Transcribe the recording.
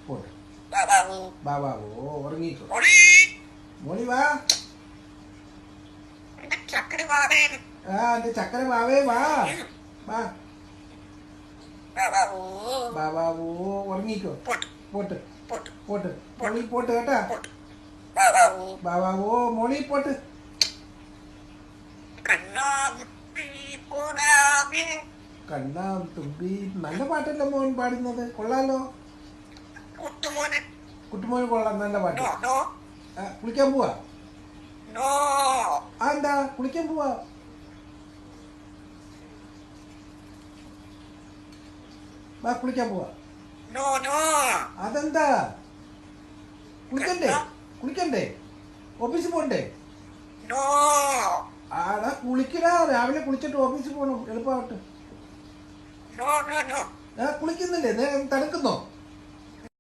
പോട്ടെ. ബാബാവു വാ വാ ഓ ഉറങ്ങിക്കോ. മോളി മോളി വാ. എന്റെ ചക്കര ബാബേ ആ എന്റെ ചക്കര വാവേ വാ. വാ ബാബാവു വാ വാ ഓ ഉറങ്ങിക്കോ. പോട്ട് പോട്ട് പോട്ട് പോട്ട് മോളി പോട്ട് കേട്ടാ. പോട്ട് ബാബാവു വാ വാ ഓ മോളി പോട്ട്. കണ്ണാമുട്ടി പോരാമേ കണ്ണാം തുമ്പി നല്ല പാട്ടല്ലേ മോൻ പാടുന്നത്, കൊള്ളാലോ. കുട്ടുമോനെ കുട്ടുമോൻ കൊള്ളാം, നല്ല പാട്ട്. നോ നോ കുളിക്കാൻ പോവാ. നോ ആ എന്താ കുളിക്കാൻ പോവാ. വാ കുളിക്കാൻ പോവാ. നോ നോ അതെന്താ കുളിക്കണ്ടേ? കുളിക്കണ്ടേ? ഓഫീസിൽ പോണ്ടേ? നോ ആടാ കുളിക്കടാ, രാവിലെ കുളിച്ചിട്ട് ഓഫീസിൽ പോകണം, എളുപ്പമാവട്ടെ. നോ നോ നോ കുളിക്കുന്നില്ലേ? തണുക്കുന്നോ?